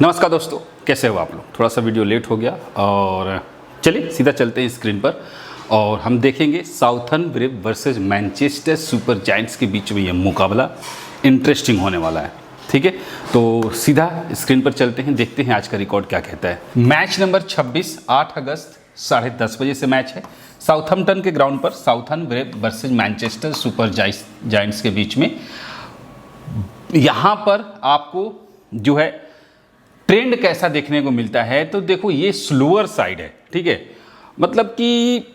नमस्कार दोस्तों, कैसे हो आप लोग। थोड़ा सा वीडियो लेट हो गया और चलिए सीधा चलते हैं स्क्रीन पर और हम देखेंगे southern brave versus Manchester super giants के बीच में ये मुकाबला इंटरेस्टिंग होने वाला है। ठीक है, तो सीधा स्क्रीन पर चलते हैं, देखते हैं आज का रिकॉर्ड क्या कहता है। मैच नंबर 26 8 अगस्त 10:30 बजे से मैच है साउथम्पटन के ग्राउंड पर, southern brave versus Manchester super giants के बीच में। यहाँ पर आपको जो है ट्रेंड कैसा देखने को मिलता है, तो देखो ये स्लोअर साइड है। ठीक है, मतलब कि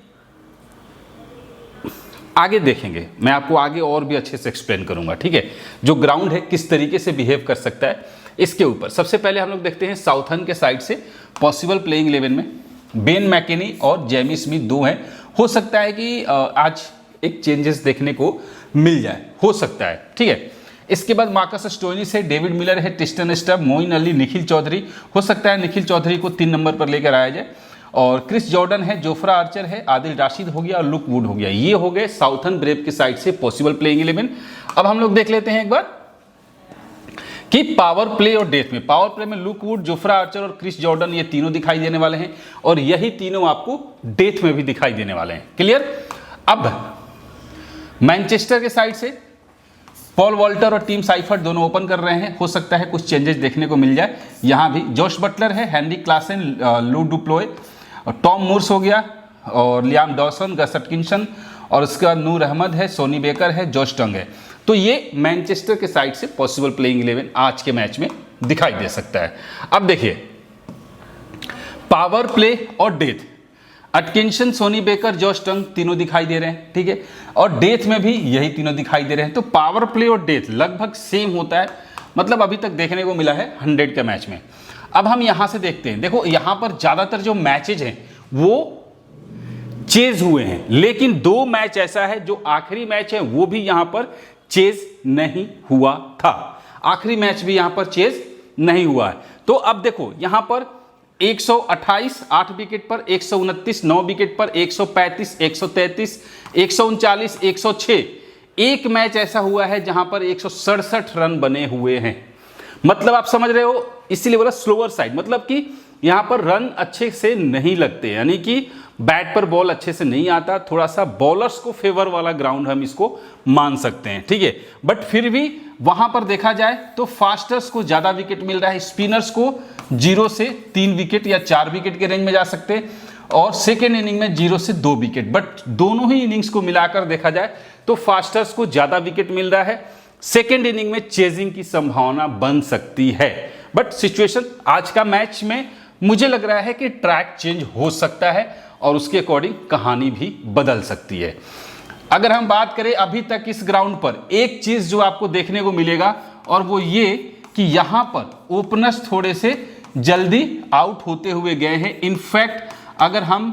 आगे देखेंगे, मैं आपको आगे और भी अच्छे से एक्सप्लेन करूंगा। ठीक है, जो ग्राउंड है किस तरीके से बिहेव कर सकता है इसके ऊपर। सबसे पहले हम लोग देखते हैं साउथर्न के साइड से पॉसिबल प्लेइंग 11 में बेन मैकेनी और जेमी स्मिथ दो हैं। हो सकता है कि आज एक चेंजेस देखने को मिल जाए, हो सकता है। ठीक है, इसके बाद मार्कस स्टोइनिस है, डेविड मिलर है, टिस्टन स्टब, मोइन अली, निखिल चौधरी। हो सकता है निखिल चौधरी को 3 नंबर पर लेकर आया जाए। और क्रिस जॉर्डन है, जोफ्रा आर्चर है, आदिल राशिद हो गया और लुक वुड हो गया। ये हो गए साउथर्न ब्रेव की साइड से पॉसिबल प्लेइंग 11। अब हम लोग देख लेते हैं एक बार कि पावर प्ले और डेथ में। पावर प्ले में लुक वुड, जोफ्रा आर्चर और क्रिस जॉर्डन ये तीनों दिखाई देने वाले हैं और यही तीनों आपको डेथ में भी दिखाई देने वाले हैं। क्लियर। अब मैनचेस्टर के साइड से पॉल वॉल्टर और टीम साइफर्ट दोनों ओपन कर रहे हैं। हो सकता है कुछ चेंजेस देखने को मिल जाए। यहाँ भी जोश बटलर है, हेनरी क्लासन, लू डुप्लोय और टॉम मूर्स हो गया और लियाम डॉसन, गस एटकिंसन और उसके बाद नूर अहमद है, सोनी बेकर है, जॉश टंग है। तो ये मैनचेस्टर के साइड से पॉसिबल प्लेइंग 11 आज के मैच में दिखाई दे सकता है। अब देखिए पावर प्ले और death, Atkinson, Sonny Baker, Josh Tongue तीनों दिखाई दे रहे हैं। ठीक है, और डेथ में भी यही तीनों दिखाई दे रहे हैं। तो पावर प्ले और डेथ लगभग सेम होता है, मतलब अभी तक देखने को मिला है 100 के मैच में। अब हम यहां से देखते हैं, देखो यहां पर ज्यादातर जो मैचेज हैं वो चेज हुए हैं, लेकिन 2 मैच ऐसा है जो आखिरी मैच है वो भी यहां पर चेज नहीं हुआ था। आखिरी मैच भी यहां पर चेज नहीं हुआ है। तो अब देखो यहां पर 128 8 विकेट पर, 129 9 विकेट पर, 135 133 139 106। एक मैच ऐसा हुआ है जहां पर 167 रन बने हुए हैं। मतलब आप समझ रहे हो, इसीलिए बोला स्लोअर साइड, मतलब कि यहां पर रन अच्छे से नहीं लगते, यानी कि बैट पर बॉल अच्छे से नहीं आता। थोड़ा सा बॉलर्स को फेवर वाला ग्राउंड हम इसको मान सकते हैं। ठीक है, बट फिर भी वहां पर देखा जाए तो फास्टर्स को ज्यादा विकेट मिल रहा है, स्पिनर्स को 0 से 3 विकेट या 4 विकेट के रेंज में जा सकते हैं और सेकेंड इनिंग में 0 से 2 विकेट। बट दोनों ही इनिंग्स को मिलाकर देखा जाए तो फास्टर्स को ज्यादा विकेट मिल रहा है। सेकेंड इनिंग में चेजिंग की संभावना बन सकती है। बट सिचुएशन आज का मैच में मुझे लग रहा है कि ट्रैक चेंज हो सकता है और उसके अकॉर्डिंग कहानी भी बदल सकती है। अगर हम बात करें अभी तक इस ग्राउंड पर, एक चीज जो आपको देखने को मिलेगा और वो ये कि यहां पर ओपनर्स थोड़े से जल्दी आउट होते हुए गए हैं। इनफैक्ट अगर हम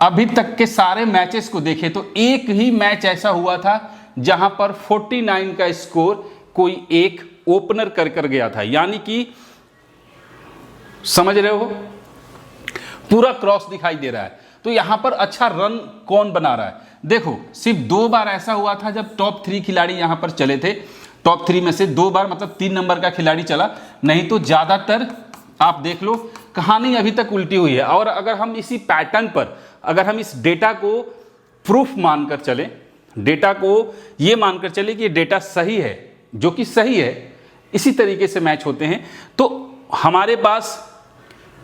अभी तक के सारे मैचेस को देखें तो एक ही मैच ऐसा हुआ था जहां पर 49 का स्कोर कोई एक ओपनर कर गया था, यानी कि समझ रहे हो पूरा क्रॉस दिखाई दे रहा है। तो यहां पर अच्छा रन कौन बना रहा है, देखो सिर्फ 2 बार ऐसा हुआ था जब टॉप 3 खिलाड़ी यहां पर चले थे। टॉप 3 में से 2 बार, मतलब 3 नंबर का खिलाड़ी चला, नहीं तो ज्यादातर आप देख लो कहानी अभी तक उल्टी हुई है। और अगर हम इसी पैटर्न पर, अगर हम इस डेटा को प्रूफ मानकर चले, डेटा को ये मानकर चले कि ये डेटा सही है, जो कि सही है, इसी तरीके से मैच होते हैं, तो हमारे पास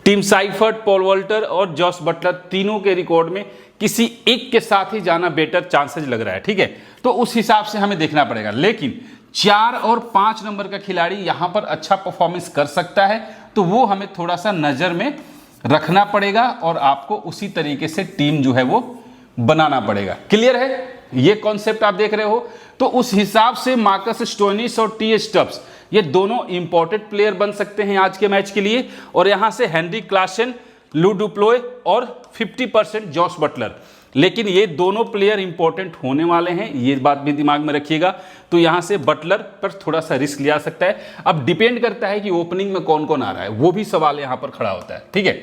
टीम साइफर्ट, पॉल वॉल्टर और जॉस बटलर तीनों के रिकॉर्ड में किसी एक के साथ ही जाना बेटर चांसेस लग रहा है। ठीक है, तो उस हिसाब से हमें देखना पड़ेगा। लेकिन 4 और 5 नंबर का खिलाड़ी यहां पर अच्छा परफॉर्मेंस कर सकता है, तो वो हमें थोड़ा सा नजर में रखना पड़ेगा और आपको उसी तरीके से टीम जो है वो बनाना पड़ेगा। क्लियर है, ये कॉन्सेप्ट आप देख रहे हो। तो उस हिसाब से मार्कस स्टोइनिस और टी स्टब्स ये दोनों इंपॉर्टेंट प्लेयर बन सकते हैं आज के मैच के लिए। और यहां से हेनरी क्लासन, लू डुप्लोय और 50% जॉश बटलर, लेकिन ये दोनों प्लेयर इंपॉर्टेंट होने वाले हैं, ये बात भी दिमाग में रखिएगा। तो यहां से बटलर पर थोड़ा सा रिस्क लिया सकता है। अब डिपेंड करता है कि ओपनिंग में कौन कौन आ रहा है, वो भी सवाल यहां पर खड़ा होता है। ठीक है,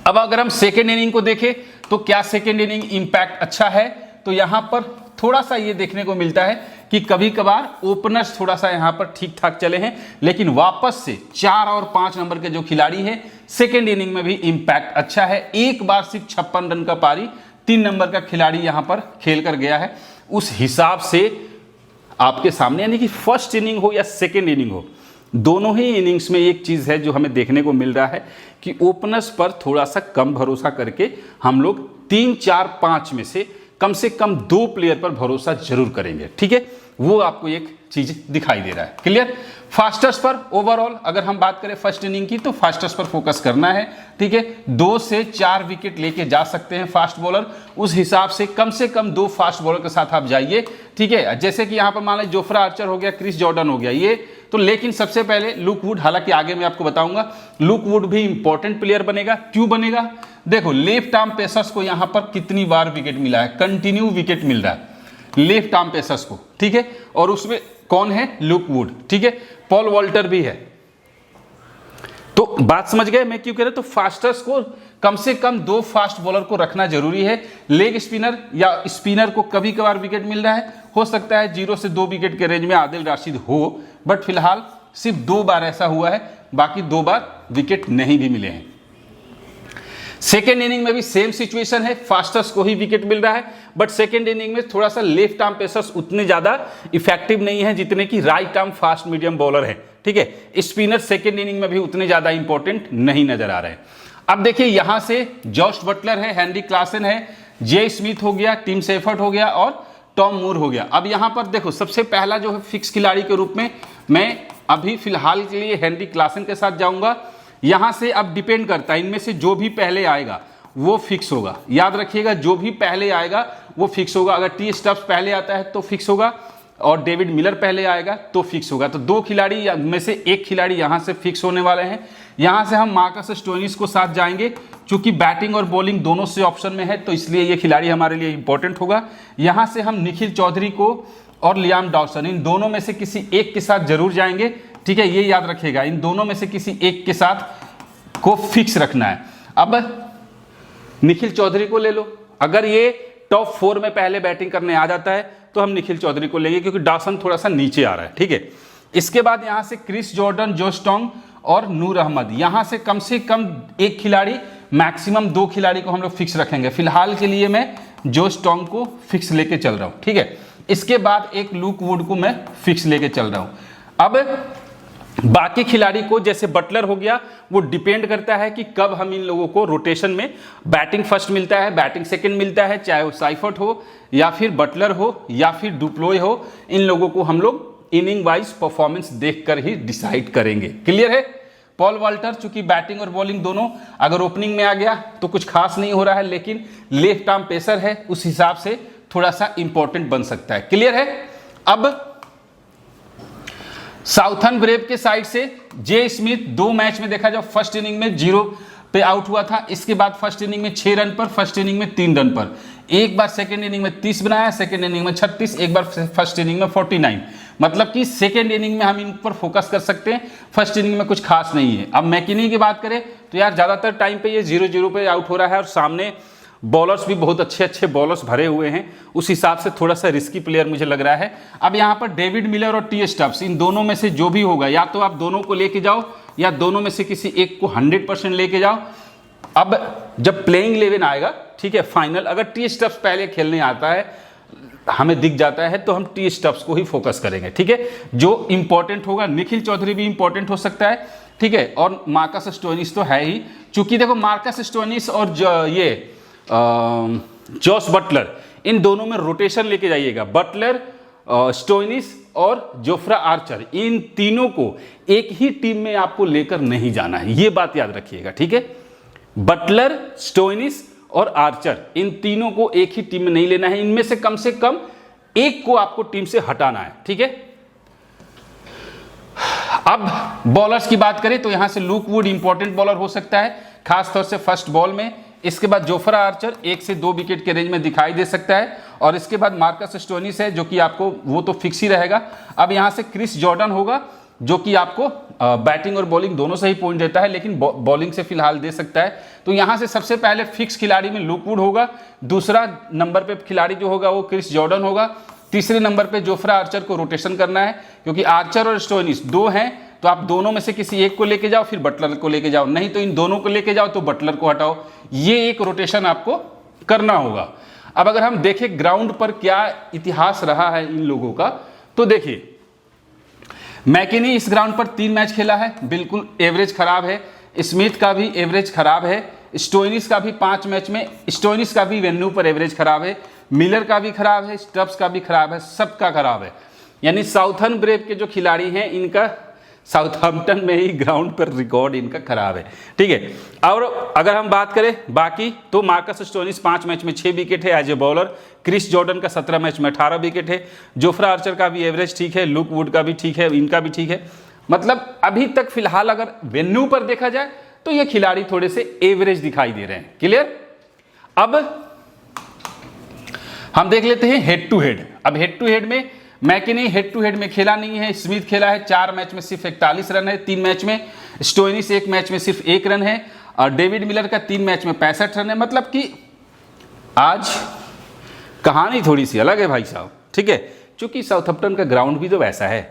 अब अगर हम सेकेंड इनिंग को देखें तो क्या सेकेंड इनिंग इंपैक्ट अच्छा है, तो यहां पर थोड़ा सा ये देखने को मिलता है कि कभी कभार ओपनर्स थोड़ा सा यहां पर ठीक ठाक चले हैं, लेकिन वापस से 4 और 5 नंबर के जो खिलाड़ी हैं सेकेंड इनिंग में भी इंपैक्ट अच्छा है। एक बार सिर्फ 56 रन का पारी 3 नंबर का खिलाड़ी यहां पर खेल कर गया है। उस हिसाब से आपके सामने, यानी कि फर्स्ट इनिंग हो या सेकेंड इनिंग हो, दोनों ही इनिंग्स में एक चीज है जो हमें देखने को मिल रहा है कि ओपनर्स पर थोड़ा सा कम भरोसा करके हम लोग 3, 4, 5 में से कम 2 प्लेयर पर भरोसा जरूर करेंगे। ठीक है, वो आपको एक चीज दिखाई दे रहा है। क्लियर। फास्टर्स पर ओवरऑल अगर हम बात करें फर्स्ट इनिंग की, तो फास्टर्स पर फोकस करना है। ठीक है, 2 से 4 विकेट लेके जा सकते हैं फास्ट बॉलर। उस हिसाब से कम 2 फास्ट बॉलर के साथ आप जाइए। ठीक है, जैसे कि यहां पर मान लीजिए जोफ्रा आर्चर हो गया, क्रिस जॉर्डन हो गया, ये तो। लेकिन सबसे पहले लुक वुड, हालांकि आगे मैं आपको बताऊंगा, लुक वुड भी इंपॉर्टेंट प्लेयर बनेगा। क्यों बनेगा? देखो लेफ्ट आर्म पेसर्स को यहां पर कितनी बार विकेट मिला है, कंटिन्यू विकेट मिल रहा है लेफ्ट आर्म पेसर्स को। ठीक है, और उसमें कौन है? Look would. ठीक है, पॉल वॉल्टर भी है। तो बात समझ गए मैं क्यों कह रहा हूं? तो फास्टर्स को कम से कम 2 फास्ट बॉलर को रखना जरूरी है। लेग स्पिनर या स्पिनर को कभी कभार विकेट मिल रहा है, हो सकता है 0 से 2 विकेट के रेंज में आदिल राशिद हो, बट फिलहाल सिर्फ 2 बार ऐसा हुआ है, बाकी 2 बार विकेट नहीं भी मिले हैं। सेकेंड इनिंग में भी सेम सिचुएशन है, फास्टर्स को ही विकेट मिल रहा है, बट सेकेंड इनिंग में थोड़ा सा लेफ्ट आर्म पेसर्स उतने ज्यादा इफेक्टिव नहीं है जितने कि right arm fast medium bowler है। ठीक है, स्पिनर सेकेंड इनिंग में भी उतने ज्यादा इंपॉर्टेंट नहीं नजर आ रहे हैं। अब देखिए यहां से जॉश बटलर है, हेनरी क्लासन है, जे स्मिथ हो गया, टिम सेफर्ट हो गया और टॉम मूर हो गया। अब यहां पर देखो सबसे पहला जो है फिक्स खिलाड़ी के रूप में मैं अभी फिलहाल के लिए हेनरी क्लासन के साथ जाऊंगा। यहां से अब डिपेंड करता है, इनमें से जो भी पहले आएगा वो फिक्स होगा। याद रखिएगा, जो भी पहले आएगा वो फिक्स होगा। अगर टी स्टब्स पहले आता है तो फिक्स होगा, और डेविड मिलर पहले आएगा तो फिक्स होगा। तो 2 खिलाड़ी में से 1 खिलाड़ी यहां से फिक्स होने वाले हैं। यहां से हम मार्कस स्टोइनिस को साथ जाएंगे, क्योंकि बैटिंग और बॉलिंग दोनों से ऑप्शन में है, तो इसलिए ये खिलाड़ी हमारे लिए इंपॉर्टेंट होगा। यहां से हम निखिल चौधरी को और लियाम डॉसन, इन दोनों में से किसी एक के साथ जरूर जाएंगे। ठीक है, ये याद रखिएगा, इन दोनों में से किसी एक के साथ को फिक्स रखना है। अब निखिल चौधरी को ले लो, अगर ये टॉप 4 में पहले बैटिंग करने आ जाता है तो हम निखिल चौधरी को लेंगे, क्योंकि डॉसन थोड़ा सा नीचे आ रहा है। ठीक है, इसके बाद यहां से क्रिस जॉर्डन, जोश टोंग और नूर अहमद, यहां से कम 1 खिलाड़ी, मैक्सिमम 2 खिलाड़ी को हम लोग फिक्स रखेंगे। फिलहाल के लिए मैं जोश टोंग को फिक्स लेके चल रहा हूं। ठीक है, इसके बाद एक लुक वुड को मैं फिक्स लेके चल रहा हूं। अब बाकी खिलाड़ी को, जैसे बटलर हो गया, वो डिपेंड करता है कि कब हम इन लोगों को रोटेशन में बैटिंग फर्स्ट मिलता है, बैटिंग सेकंड मिलता है, चाहे वो साइफर्ट हो या फिर बटलर हो या फिर डुप्लोय हो, इन लोगों को हम लोग इनिंग वाइज परफॉर्मेंस देखकर ही डिसाइड करेंगे। क्लियर है? पॉल वॉल्टर चूंकि बैटिंग और बॉलिंग दोनों अगर ओपनिंग में आ गया तो कुछ खास नहीं हो रहा है, लेकिन लेफ्ट आर्म पेसर है, उस हिसाब से थोड़ा सा इंपॉर्टेंट बन सकता है। क्लियर है? अब साउथर्न ब्रेव के साइड से जे स्मिथ 2 मैच में देखा जाओ, फर्स्ट इनिंग में 0 पे आउट हुआ था, इसके बाद फर्स्ट इनिंग में 6 रन पर, फर्स्ट इनिंग में 3 रन पर, एक बार सेकेंड इनिंग में 30 बनाया, सेकेंड इनिंग में 36, एक बार फर्स्ट इनिंग में 49। मतलब कि सेकेंड इनिंग में हम इन पर फोकस कर सकते हैं, फर्स्ट इनिंग में कुछ खास नहीं है। अब मैकिनी की बात करें तो यार ज्यादातर टाइम पे ये 0-0 पे आउट हो रहा है, और सामने बॉलर्स भी बहुत अच्छे बॉलर्स भरे हुए हैं, उस हिसाब से थोड़ा सा रिस्की प्लेयर मुझे लग रहा है। अब यहाँ पर डेविड मिलर और टी स्टब्स, इन दोनों में से जो भी होगा, या तो आप दोनों को लेके जाओ या दोनों में से किसी एक को 100% लेके जाओ। अब जब प्लेइंग 11 आएगा, ठीक है, फाइनल, अगर टी स्टब्स पहले खेलने आता है, हमें दिख जाता है, तो हम टी स्टब्स को ही फोकस करेंगे। ठीक है, जो इंपॉर्टेंट होगा, निखिल चौधरी भी इंपॉर्टेंट हो सकता है। ठीक है, और मार्कस स्टोइनिस तो है ही, चूंकि देखो मार्कस स्टोइनिस और ये जॉस बटलर, इन दोनों में रोटेशन लेके जाइएगा। बटलर, स्टोइनिस और जोफ्रा आर्चर, इन तीनों को एक ही टीम में आपको लेकर नहीं जाना है, ये बात याद रखिएगा। ठीक है, बटलर, स्टोइनिस और आर्चर, इन तीनों को एक ही टीम में नहीं लेना है, इनमें से कम एक को आपको टीम से हटाना है। ठीक है, अब बॉलर्स की बात करें तो यहां से लुक वुड इंपॉर्टेंट बॉलर हो सकता है, खासतौर से फर्स्ट बॉल में। इसके बाद जोफ्रा आर्चर 1 से 2 विकेट के रेंज में दिखाई दे सकता है, और इसके बाद मार्कस स्टोइनिस है, जो कि आपको वो तो फिक्स ही रहेगा। अब यहां से क्रिस जॉर्डन होगा, जो कि आपको बैटिंग और बॉलिंग दोनों से ही पॉइंट देता है, लेकिन बॉलिंग से फिलहाल दे सकता है। तो यहां से सबसे पहले फिक्स खिलाड़ी में लुक वुड होगा, दूसरा नंबर पे खिलाड़ी जो होगा वो क्रिस जॉर्डन होगा, तीसरे नंबर पे जोफ्रा आर्चर को रोटेशन करना है, क्योंकि आर्चर और स्टोइनिस दो हैं, तो आप दोनों में से किसी एक को लेके जाओ, फिर बटलर को लेके जाओ, नहीं तो इन दोनों को लेके जाओ तो बटलर को हटाओ। ये एक रोटेशन आपको करना होगा। अब अगर हम देखें ग्राउंड पर क्या इतिहास रहा है इन लोगों का, तो देखिए मैकिनी इस ग्राउंड पर 3 मैच खेला है, बिल्कुल एवरेज खराब है। स्मिथ का भी एवरेज खराब है। स्टोइनिस का भी 5 मैच में, स्टोइनिस का भी वेन्यू पर एवरेज खराब है। मिलर का भी खराब है, स्टब्स का भी खराब है, सबका खराब है। यानी साउथर्न ब्रेव के जो खिलाड़ी हैं इनका साउथहैम्पटन में ही ग्राउंड पर रिकॉर्ड इनका खराब है, ठीक है। और अगर हम बात करें बाकी, तो मार्कस स्टोइनिस 5 मैच में 6 विकेट है as a bowler. Chris Jordan का 17 मैच में 18 विकेट है। जोफ्रा आर्चर का भी एवरेज ठीक है, लुक वुड का भी ठीक है, इनका भी ठीक है। मतलब अभी तक फिलहाल अगर वेन्यू पर देखा जाए तो ये खिलाड़ी थोड़े से एवरेज दिखाई दे रहे हैं। क्लियर। अब हम देख लेते हैं हेड टू हेड। अब हेड टू हेड में मैकिनी हेड टू हेड में खेला नहीं है। स्मिथ खेला है, 4 मैच में सिर्फ 41 रन है 3 मैच में। स्टोइनिस 1 मैच में सिर्फ 1 रन है। और डेविड मिलर का 3 मैच में 65 रन है। मतलब कि आज कहानी थोड़ी सी अलग है भाई साहब, ठीक है, क्योंकि साउथहैम्पटन का ग्राउंड भी तो वैसा है,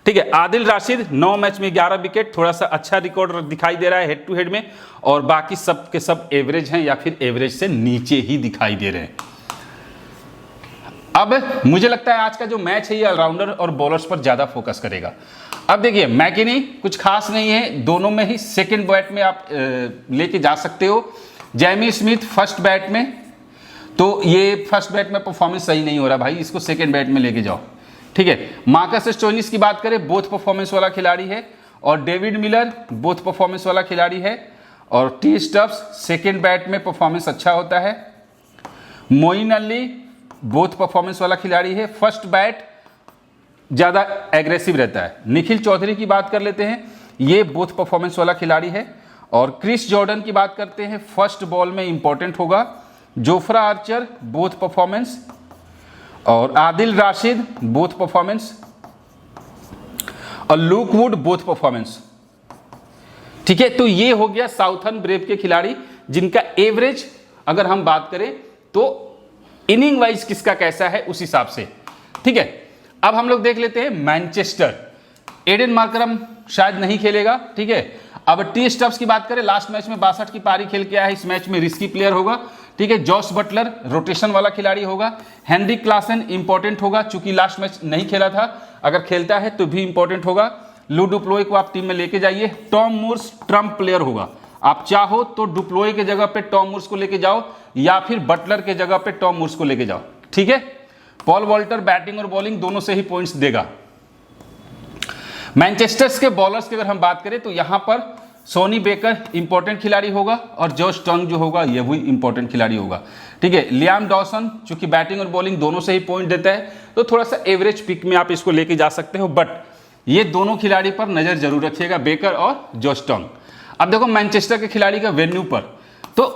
ठीक है। आदिल राशिद 9 मैच में 11 विकेट, थोड़ा सा अच्छा रिकॉर्ड दिखाई दे रहा है हेड टू हेड में। और बाकी सब के सब एवरेज हैं या फिर एवरेज से नीचे ही दिखाई दे रहे हैं। अब मुझे लगता है आज का जो मैच है ये ऑलराउंडर और बॉलर्स पर ज्यादा फोकस करेगा। अब देखिए मैकिनी कुछ खास नहीं है, दोनों में ही सेकंड बैट में आप लेके जा सकते हो। जैमी स्मिथ फर्स्ट बैट में, तो ये फर्स्ट बैट में परफॉर्मेंस सही नहीं हो रहा भाई, इसको सेकंड बैट में लेके जाओ, ठीक है। मार्कस स्टोइनिस की बात करें, बोथ परफॉर्मेंस वाला खिलाड़ी है। और डेविड मिलर बोथ परफॉर्मेंस वाला खिलाड़ी है। और टी स्टब्स सेकंड बैट में परफॉर्मेंस अच्छा होता है। मोइन अली बोथ परफॉर्मेंस वाला खिलाड़ी है, फर्स्ट बैट ज़्यादा एग्रेसिव रहता है। निखिल चौधरी की बात कर लेते हैं, ये बोथ परफॉर्मेंस वाला खिलाड़ी है। और क्रिस जॉर्डन की बात करते हैं, फर्स्ट बॉल में इंपॉर्टेंट होगा। Jofra Archer both performance. और आदिल राशिद बोथ परफॉर्मेंस। और लुक वुड बोथ परफॉर्मेंस, ठीक है। तो ये हो गया साउथर्न ब्रेव के खिलाड़ी जिनका एवरेज अगर हम बात करें तो इनिंग वाइज किसका कैसा है उस हिसाब से, ठीक है। अब हम लोग देख लेते हैं मैनचेस्टर। एडन मार्करम शायद नहीं खेलेगा, ठीक है। अब टी स्टब्स की बात करें, लास्ट मैच में 62 की पारी खेल के आया है, इस मैच में रिस्की प्लेयर होगा, ठीक है। जॉस बटलर रोटेशन वाला खिलाड़ी होगा। हेनरी क्लासन इंपॉर्टेंट होगा, चूंकि लास्ट मैच नहीं खेला था, अगर खेलता है तो भी इंपॉर्टेंट होगा। लू डुप्लोय को आप टीम में लेके जाइए। टॉम मूर्स ट्रम्प प्लेयर होगा, आप चाहो तो डुप्लोय के जगह पे टॉम मूर्स को लेके जाओ या फिर बटलर के जगह पे टॉम मूर्स को लेके जाओ, ठीक है। पॉल वॉल्टर बैटिंग और बॉलिंग दोनों से ही पॉइंट्स देगा। मैनचेस्टर्स के बॉलर्स की अगर हम बात करें तो यहां पर सोनी बेकर इंपॉर्टेंट खिलाड़ी होगा और जॉश टंग जो होगा ये भी इंपॉर्टेंट खिलाड़ी होगा, ठीक है। लियाम डॉसन चूंकि बैटिंग और बॉलिंग दोनों से ही पॉइंट देता है तो थोड़ा सा एवरेज पिक में आप इसको लेके जा सकते हो, बट ये दोनों खिलाड़ी पर नजर जरूर रखिएगा, बेकर और जॉश टंग। अब देखो मैनचेस्टर के खिलाड़ी का वेन्यू पर, तो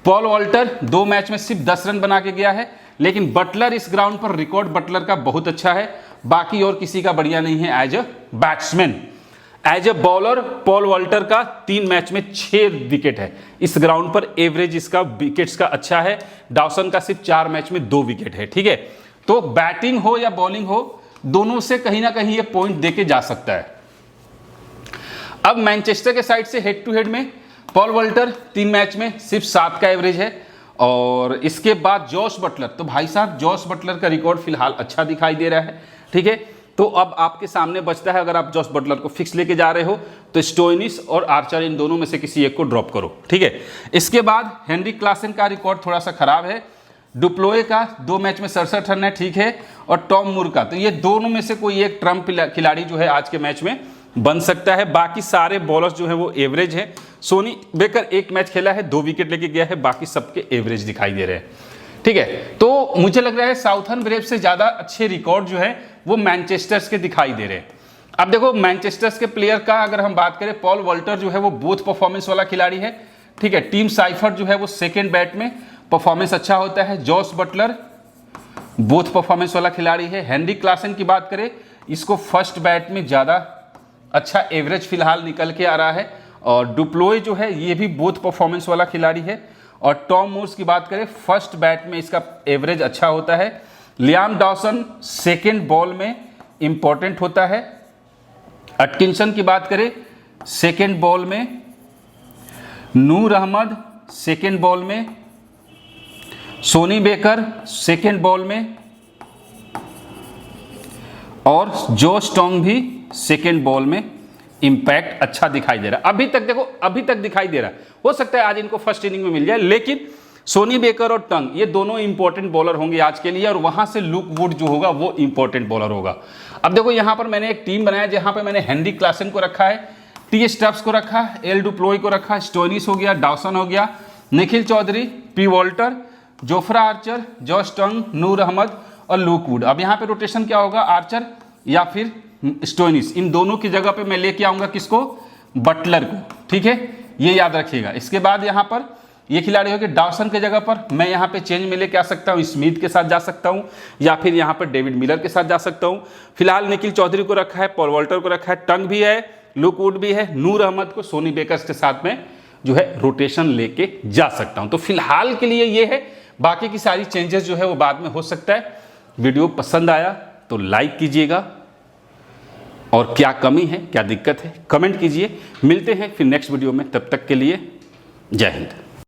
पॉल वॉल्टर 2 मैच में सिर्फ 10 रन बना के गया है, लेकिन बटलर इस ग्राउंड पर रिकॉर्ड बटलर का बहुत अच्छा है, बाकी और किसी का बढ़िया नहीं है as a batsman. As a bowler Paul Walter का 3 मैच में 6 विकेट है, इस ग्राउंड पर एवरेज इसका विकेट्स का अच्छा है। डॉसन का सिर्फ 4 मैच में 2 विकेट है, ठीक है। तो बैटिंग हो या बॉलिंग हो, दोनों से कहीं ना कहीं ये पॉइंट देके जा सकता है। अब मैनचेस्टर के साइड से हेड टू हेड में पॉल वॉल्टर 3 मैच में सिर्फ 7 का एवरेज है। और इसके बाद जॉस बटलर, तो भाई साहब जॉस बटलर का रिकॉर्ड फिलहाल अच्छा दिखाई दे रहा है, ठीक है। तो अब आपके सामने बचता है, अगर आप जॉस बटलर को फिक्स लेके जा रहे हो तो स्टोइनिस और आर्चर इन दोनों में से किसी एक को ड्रॉप करो, ठीक है। इसके बाद हेनरी क्लासन का रिकॉर्ड थोड़ा सा खराब है। डुप्लोए का 2 मैच में 67 रन है, ठीक है। और टॉम मूर का, तो ये दोनों में से कोई एक ट्रम्प खिलाड़ी जो है आज के मैच में बन सकता है। बाकी सारे बॉलर्स जो है वो एवरेज है। सोनी बेकर 1 मैच खेला है, 2 विकेट लेके गया है, बाकी सबके एवरेज दिखाई दे रहे हैं, ठीक है। तो मुझे लग रहा है साउथर्न ब्रेव से ज्यादा अच्छे रिकॉर्ड जो है वो मैनचेस्टर्स के दिखाई दे रहे हैं। अब देखो मैनचेस्टर्स के प्लेयर का अगर हम बात करें, पॉल वॉल्टर जो है वो बोथ परफॉर्मेंस वाला खिलाड़ी है, ठीक है। टीम साइफर जो है वो सेकेंड बैट में परफॉर्मेंस अच्छा होता है। जॉस बटलर बोथ परफॉर्मेंस वाला खिलाड़ी है। हेनरी क्लासन की बात करें, इसको फर्स्ट बैट में ज्यादा अच्छा एवरेज फिलहाल निकल के आ रहा है। और डुप्लोय जो है ये भी बोथ परफॉर्मेंस वाला खिलाड़ी है। और टॉम मूर्स की बात करें, फर्स्ट बैट में इसका एवरेज अच्छा होता है। लियाम डॉसन सेकेंड बॉल में इंपॉर्टेंट होता है। अटकिंसन की बात करें सेकेंड बॉल में, नूर अहमद सेकेंड बॉल में, सोनी बेकर सेकेंड बॉल में और जोश टोंग भी सेकेंड बॉल में इंपैक्ट अच्छा दिखाई दे रहा है। अभी तक देखो, अभी तक दिखाई दे रहा है। हो सकता है आज इनको फर्स्ट इनिंग में मिल जाए, लेकिन सोनी बेकर और टंग ये दोनों इंपॉर्टेंट बॉलर होंगे आज के लिए, और वहां से लुक वुड जो होगा वो इंपॉर्टेंट बॉलर होगा। अब देखो यहां पर मैंने एक टीम बनाया जहां पर मैंने हेनरी क्लासन को रखा है, टी स्टब्स को रखा है, एल डुप्लोय को रखा है, स्टोइनिस हो गया, डॉसन हो गया, Nikhil Chaudhary, P Walter, Jofra Archer, Josh Tongue, Noor Ahmad और लुक वुड। अब यहाँ पे रोटेशन क्या होगा, आर्चर या फिर स्टोइनिस, इन दोनों की जगह पे मैं लेके आऊंगा किसको, बटलर को। ठीक है, ये याद रखिएगा। इसके बाद यहाँ पर ये खिलाड़ी हो गए डॉसन के जगह पर मैं यहाँ पे चेंज में लेके आ सकता हूँ, स्मिथ के साथ जा सकता हूँ या फिर यहाँ पर डेविड मिलर के साथ जा सकता हूँ। फिलहाल निखिल चौधरी को रखा है, पॉल वॉल्टर को रखा है, टंग भी है, लुक वुड भी है, नूर अहमद को सोनी बेकर्स के साथ में जो है रोटेशन लेके जा सकता हूँ। तो फिलहाल के लिए ये है, बाकी की सारी चेंजेस जो है वो बाद में हो सकता है। वीडियो पसंद आया तो लाइक कीजिएगा, और क्या कमी है क्या दिक्कत है कमेंट कीजिए। मिलते हैं फिर नेक्स्ट वीडियो में, तब तक के लिए जय हिंद।